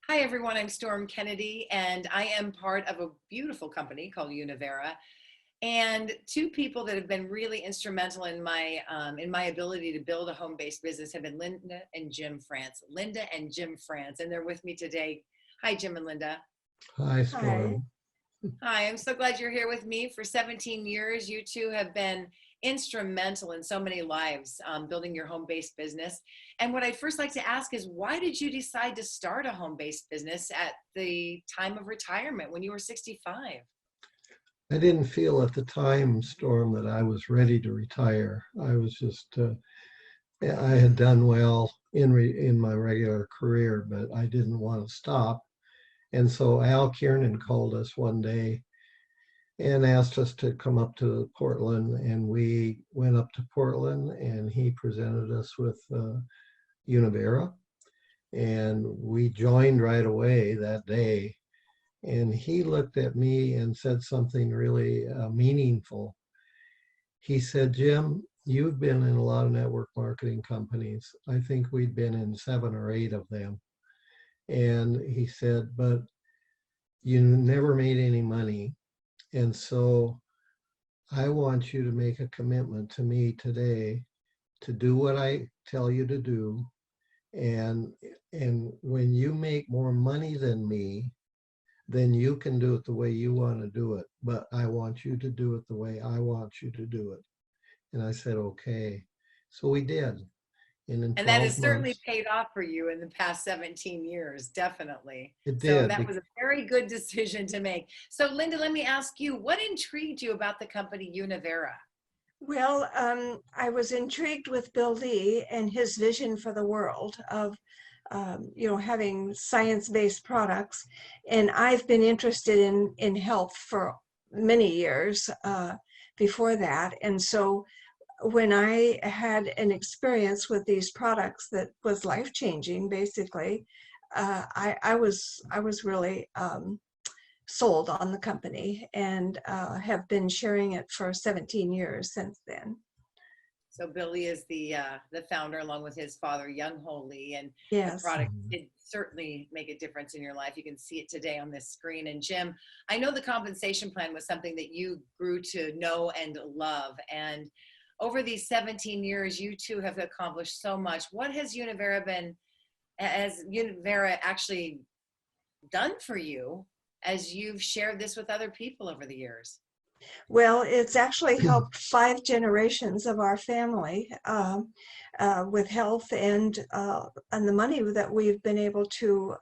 Hi, everyone. I'm Storm Kennedy, and I am part of a beautiful company called Univera. And two people that have been really instrumental in my ability to build a home-based business have been Linda and Jim France. Linda and Jim France, and they're with me today. Hi, Jim and Linda. Hi, Hi. Storm. Hi, I'm so glad you're here with me. For 17 years, you two have been instrumental in so many lives, building your home-based business. And what I'd first like to ask is, why did you decide to start a home-based business at the time of retirement when you were 65? I didn't feel at the time, Storm, that I was ready to retire. I had done well in my regular career, but I didn't want to stop. And so Al Kiernan called us one day and asked us to come up to Portland, and we went up to Portland, and he presented us with Univera, and we joined right away that day. And he looked at me and said something really meaningful. He said, Jim, you've been in a lot of network marketing companies. I think we'd been in 7 or 8 of them. And he said, but you never made any money. And so I want you to make a commitment to me today to do what I tell you to do. And, and when you make more money than me, then you can do it the way you want to do it. But I want you to do it the way I want you to do it. And I said, okay. So we did. And in And that has 12 certainly months, paid off for you in the past 17 years, definitely. it So did. that was a very good decision to make. So Linda, let me ask you, what intrigued you about the company Univera? Well, I was intrigued with Bill Lee and his vision for the world of, having science-based products. And I've been interested in health for many years before that. And so when I had an experience with these products that was life-changing, basically, I was really sold on the company and have been sharing it for 17 years since then. So Billy is the founder, along with his father, Young Ho Lee, and the Yes. product did certainly make a difference in your life. You can see it today on this screen. And Jim, I know the compensation plan was something that you grew to know and love. And over these 17 years, you two have accomplished so much. What has Univera actually done for you as you've shared this with other people over the years? Well, it's actually helped 5 generations of our family with health and the money that we've been able to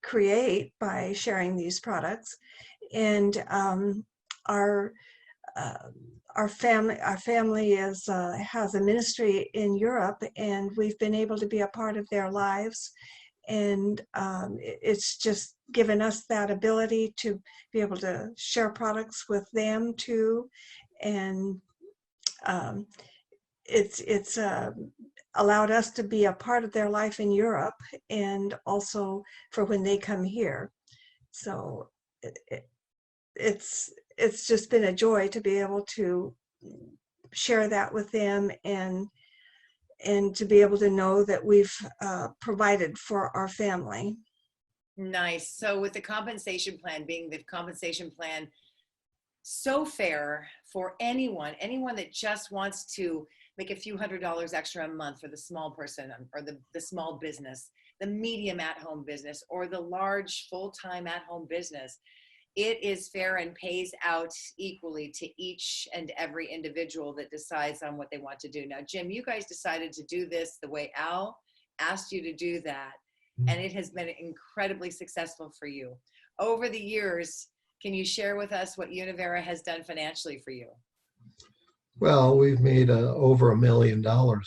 create by sharing these products. And our uh, our family is has a ministry in Europe, and we've been able to be a part of their lives. And it's just given us that ability to be able to share products with them too. And um, it's allowed us to be a part of their life in Europe, and also for when they come here. So it, it's just been a joy to be able to share that with them, and to be able to know that we've provided for our family. Nice. So with the compensation plan being the compensation plan so fair for anyone that just wants to make a few $100s extra a month for the small person, or the small business, the medium at-home business, or the large full-time at-home business. It is fair and pays out equally to each and every individual that decides on what they want to do. Now, Jim, you guys decided to do this the way Al asked you to do that, and it has been incredibly successful for you. Over the years, can you share with us what Univera has done financially for you? Well, we've made over $1 million now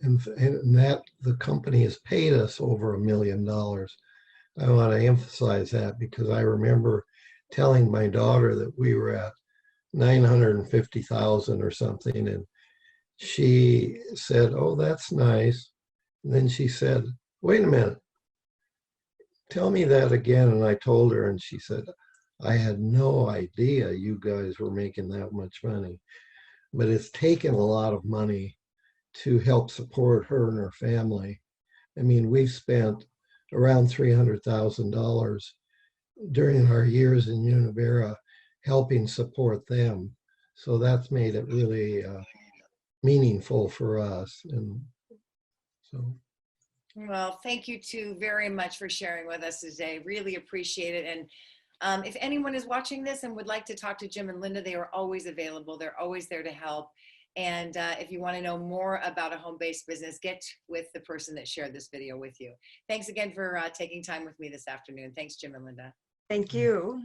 and that the company has paid us over $1 million. I want to emphasize that because I remember telling my daughter that we were at 950,000 or something, and she said, "Oh, that's nice." And then she said, "Wait a minute, tell me that again." And I told her, and she said, "I had no idea you guys were making that much money." But it's taken a lot of money to help support her and her family. I mean, we've spent around $300,000 during our years in Univera, helping support them. So that's made it really meaningful for us. And so, Well, thank you two very much for sharing with us today. Really appreciate it. And if anyone is watching this and would like to talk to Jim and Linda, they are always available. They're always there to help. And if you want to know more about a home-based business, get with the person that shared this video with you. Thanks again for taking time with me this afternoon. Thanks, Jim and Linda. Thank you.